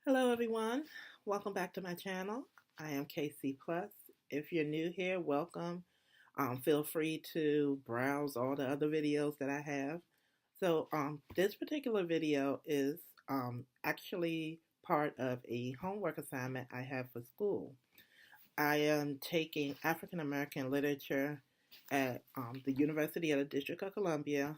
Hello everyone, welcome back to my channel. I am KC Plus. If you're new here, welcome. Feel free to browse all the other videos that I have. This particular video is actually part of a homework assignment I have for school. I am taking African American literature at the University of the District of Columbia.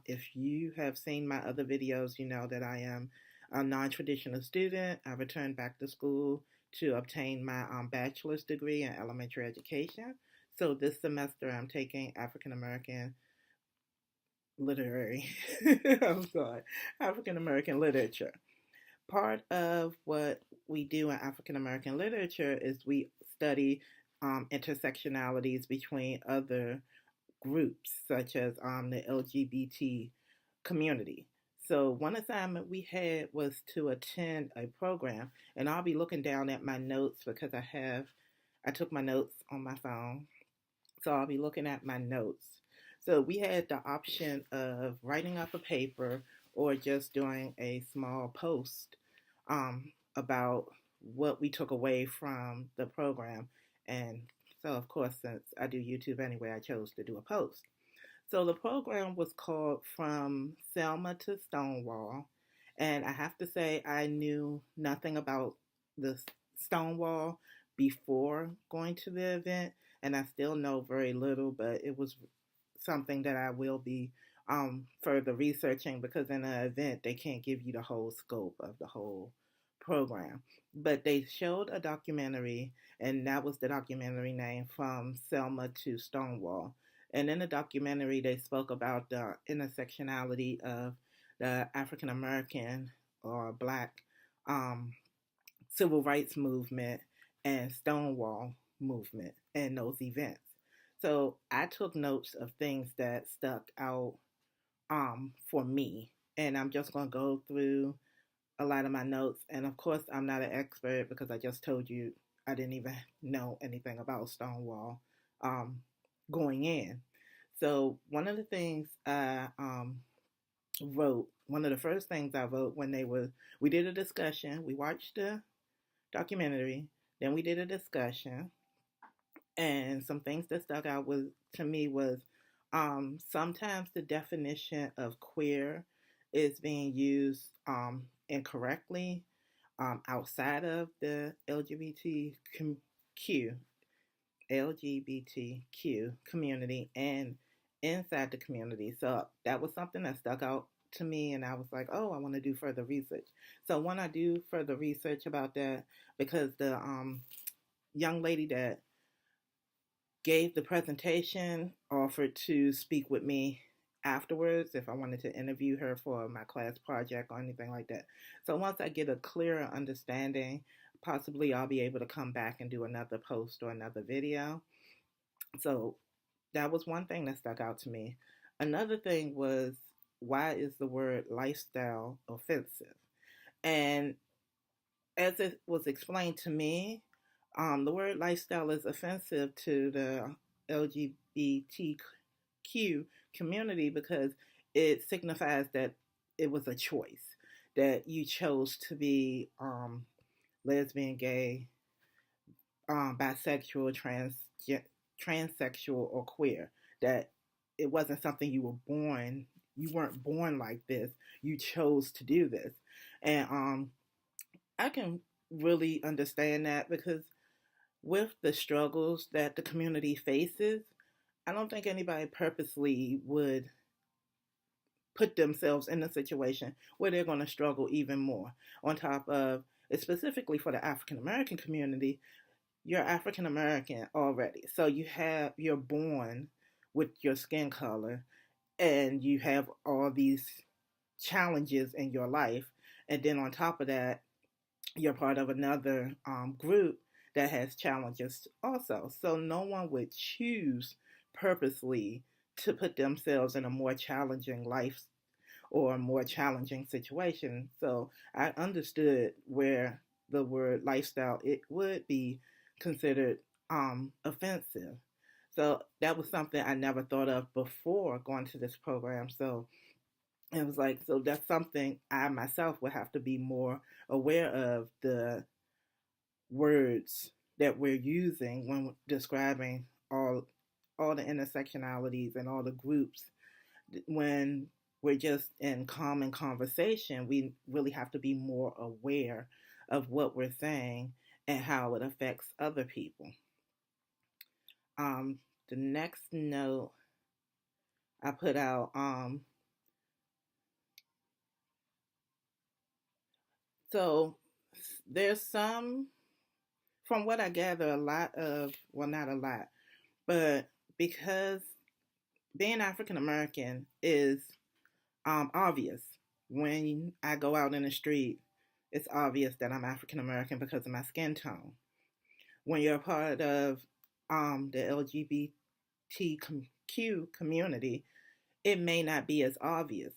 If you have seen my other videos, you know that I am a non-traditional student. I returned back to school to obtain my bachelor's degree in elementary education. So this semester I'm taking African American literary, I'm sorry, African American literature. Part of what we do in African American literature is we study intersectionalities between other groups, such as the LGBT community. So, one assignment we had was to attend a program, and I'll be looking down at my notes because I took my notes on my phone. So, I'll be looking at my notes. So, we had the option of writing up a paper or just doing a small post about what we took away from the program. And so, of course, since I do YouTube anyway, I chose to do a post. So the program was called From Selma to Stonewall. And I have to say, I knew nothing about the Stonewall before going to the event. And I still know very little, but it was something that I will be further researching because in an event, they can't give you the whole scope of the whole program. But they showed a documentary, and that was the documentary name, From Selma to Stonewall. And in the documentary, they spoke about the intersectionality of the African American or Black civil rights movement and Stonewall movement and those events. So I took notes of things that stuck out for me. And I'm just going to go through a lot of my notes. And of course, I'm not an expert because I just told you I didn't even know anything about Stonewall going in. So one of the things I wrote, one of the first things I wrote when we did a discussion. We watched the documentary, then we did a discussion, and some things that stuck out to me was sometimes the definition of queer is being used incorrectly outside of the LGBTQ community and inside the community. So that was something that stuck out to me, and I was like, oh, I want to do further research. So when I do further research about that, because the young lady that gave the presentation offered to speak with me afterwards if I wanted to interview her for my class project or anything like that. So once I get a clearer understanding, possibly I'll be able to come back and do another post or another video. So that was one thing that stuck out to me. Another thing was, why is the word lifestyle offensive? And as it was explained to me, the word lifestyle is offensive to the LGBTQ community because it signifies that it was a choice, that you chose to be lesbian, gay, bisexual, transsexual, or queer. That it wasn't something you weren't born like this. You chose to do this. And I can really understand that because with the struggles that the community faces, I don't think anybody purposely would put themselves in a situation where they're going to struggle even more. On top of, specifically for the African American community, you're African American already. So you're born with your skin color and you have all these challenges in your life. And then on top of that, you're part of another group that has challenges also. So no one would choose purposely to put themselves in a more challenging life or a more challenging situation. So I understood where the word lifestyle, it would be considered offensive. So that was something I never thought of before going to this program. So And it was like, so that's something I myself would have to be more aware of, the words that we're using when describing all the intersectionalities and all the groups. When we're just in common conversation, we really have to be more aware of what we're saying and how it affects other people. The next note I put out, so there's some, from what I gather, a lot of, well, not a lot, but because being African American is obvious. When I go out in the street, it's obvious that I'm African American because of my skin tone. When you're a part of the LGBTQ community, it may not be as obvious.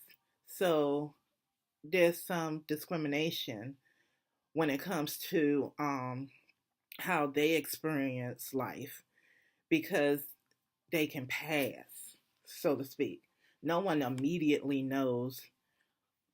So there's some discrimination when it comes to how they experience life because they can pass, so to speak. No one immediately knows,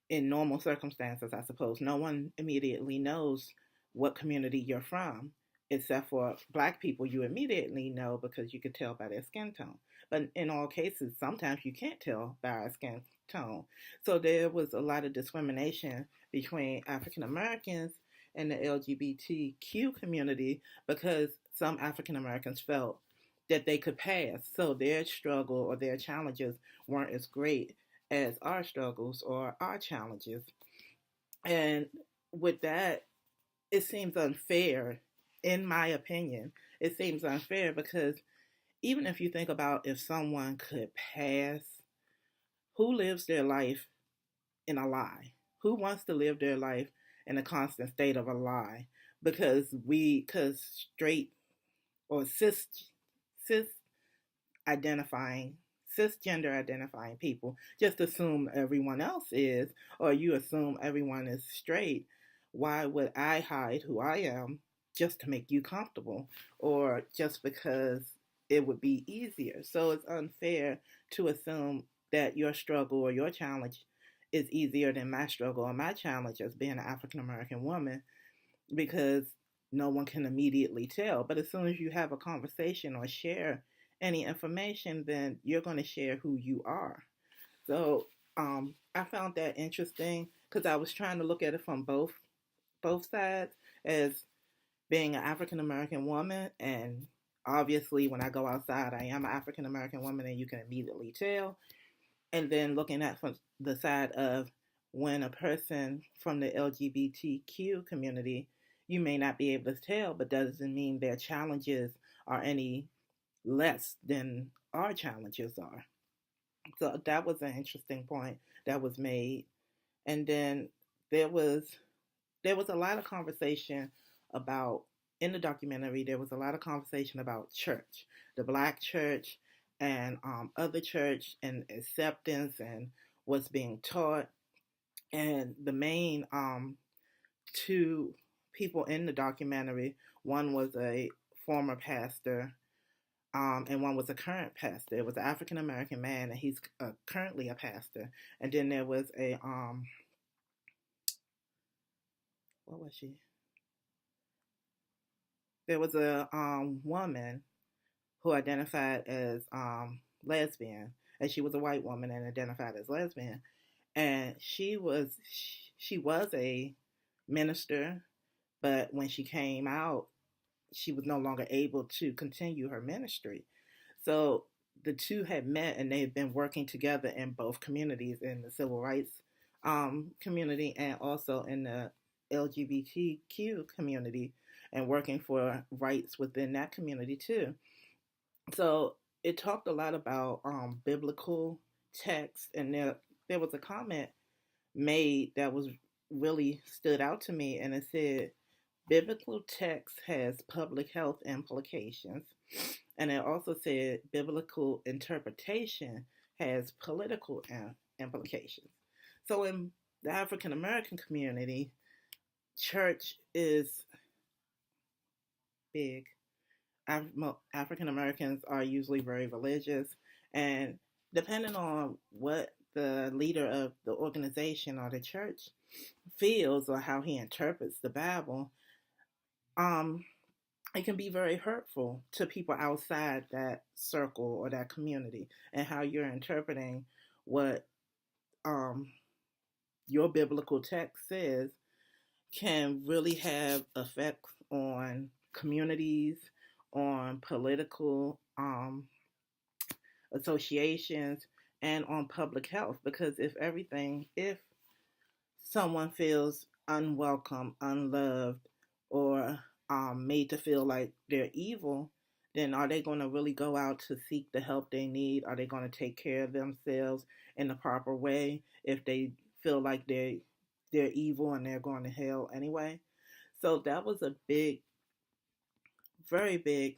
in normal circumstances, I suppose, no one immediately knows what community you're from, except for black people. You immediately know because you can tell by their skin tone. But in all cases, sometimes you can't tell by our skin tone. So there was a lot of discrimination between African Americans and the LGBTQ community because some African Americans felt that they could pass. So their struggle or their challenges weren't as great as our struggles or our challenges. And with that, it seems unfair, in my opinion. It seems unfair because even if you think about if someone could pass, who lives their life in a lie? Who wants to live their life in a constant state of a lie? Because straight or cis identifying cisgender identifying people just assume everyone else is, or you assume everyone is straight. Why would I hide who I am just to make you comfortable, or just because it would be easier? So it's unfair to assume that your struggle or your challenge is easier than my struggle or my challenge as being an African American woman, because no one can immediately tell. But as soon as you have a conversation or share any information, then you're going to share who you are. So I found that interesting because I was trying to look at it from both sides, as being an African American woman, and obviously when I go outside, I am an African American woman, and you can immediately tell. And then looking at from the side of when a person from the LGBTQ community, you may not be able to tell, but doesn't mean their challenges are any less than our challenges are. So that was an interesting point that was made. And then there was there was a lot of conversation about, in the documentary, there was a lot of conversation about church, the black church, and other church, and acceptance and what's being taught. And the main two people in the documentary, one was a former pastor, and one was a current pastor. It was an African American man, and he's currently a pastor. And then there was a what was she? There was a woman who identified as lesbian, and she was a white woman and identified as lesbian. And she was a minister, but when she came out, she was no longer able to continue her ministry. So the two had met, and they had been working together in both communities, in the civil rights community and also in the LGBTQ community, and working for rights within that community too. So it talked a lot about biblical text, and there was a comment made that was really stood out to me, and it said biblical text has public health implications, and it also said biblical interpretation has political implications. So in the African American community, church is big. African Americans are usually very religious, and depending on what the leader of the organization or the church feels or how he interprets the Bible, um, it can be very hurtful to people outside that circle or that community, and how you're interpreting what um, your biblical text says can really have effects on communities, on political associations, and on public health. Because if someone feels unwelcome, unloved, or made to feel like they're evil, then are they going to really go out to seek the help they need? Are they going to take care of themselves in the proper way if they feel like they're evil and they're going to hell anyway? So that was a very big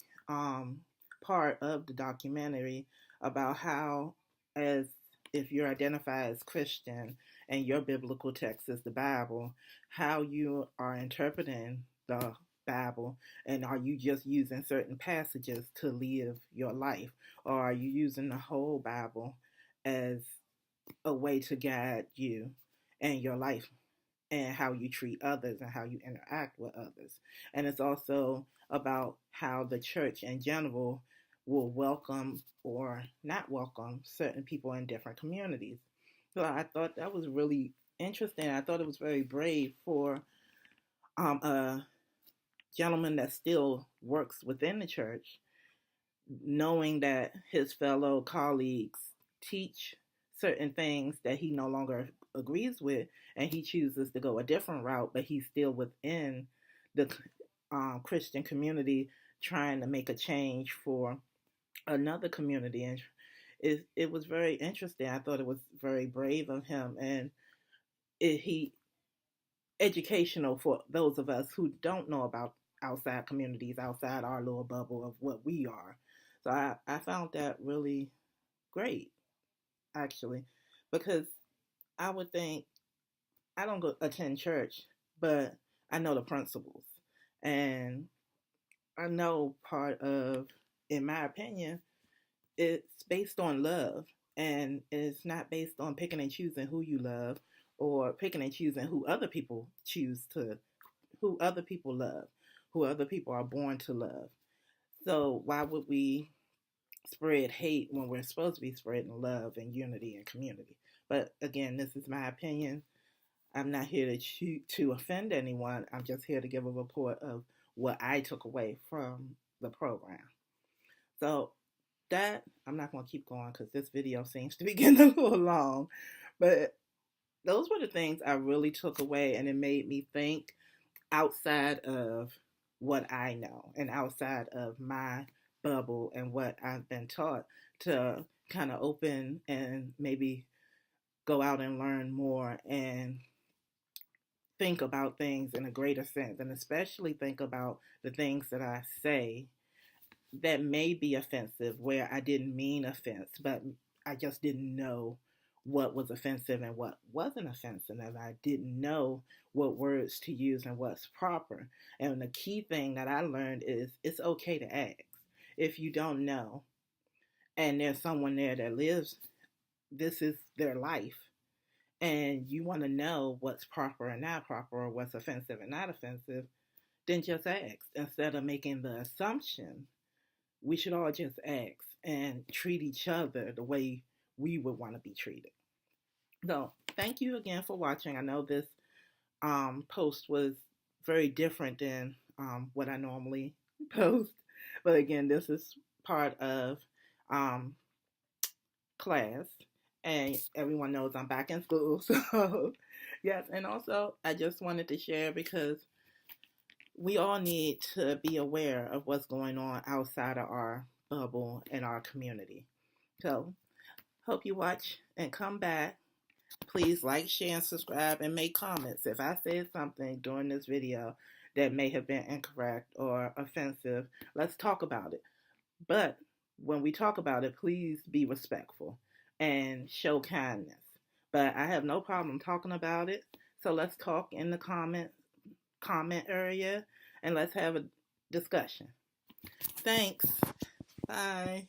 part of the documentary about how, as if you're identified as Christian and your biblical text is the Bible, how you are interpreting the Bible, and are you just using certain passages to live your life, or are you using the whole Bible as a way to guide you and your life and how you treat others and how you interact with others. And it's also about how the church in general will welcome or not welcome certain people in different communities. So I thought that was really interesting. I thought it was very brave for a gentleman that still works within the church, knowing that his fellow colleagues teach certain things that he no longer agrees with, and he chooses to go a different route, but he's still within the Christian community trying to make a change for another community. And it was very interesting. I thought it was very brave of him, and he educational for those of us who don't know about outside communities, outside our little bubble of what we are. So I found that really great, actually, because I would think, I don't go attend church, but I know the principles. And I know part of, in my opinion, it's based on love. And it's not based on picking and choosing who you love, or picking and choosing who other people who other people love, who other people are born to love. So why would we spread hate when we're supposed to be spreading love and unity and community? But again, this is my opinion. I'm not here to offend anyone. I'm just here to give a report of what I took away from the program. So that, I'm not going to keep going because this video seems to be getting a little long. But those were the things I really took away, and it made me think outside of what I know and outside of my bubble and what I've been taught, to kind of open and maybe go out and learn more and think about things in a greater sense, and especially think about the things that I say that may be offensive, where I didn't mean offense, but I just didn't know what was offensive and what wasn't offensive, and I didn't know what words to use and what's proper. And the key thing that I learned is it's okay to ask. If you don't know, and there's someone there that lives, this is their life, and you want to know what's proper and not proper, or what's offensive and not offensive, then just ask. Instead of making the assumption, we should all just ask and treat each other the way we would want to be treated. So, thank you again for watching. I know this post was very different than what I normally post, but again, this is part of class, and everyone knows I'm back in school. So, yes, and also I just wanted to share because we all need to be aware of what's going on outside of our bubble and our community. So, hope you watch and come back. Please like, share, and subscribe, and make comments. If I said something during this video that may have been incorrect or offensive, let's talk about it. But when we talk about it, please be respectful and show kindness. But I have no problem talking about it. So let's talk in the comment area, and let's have a discussion. Thanks. Bye.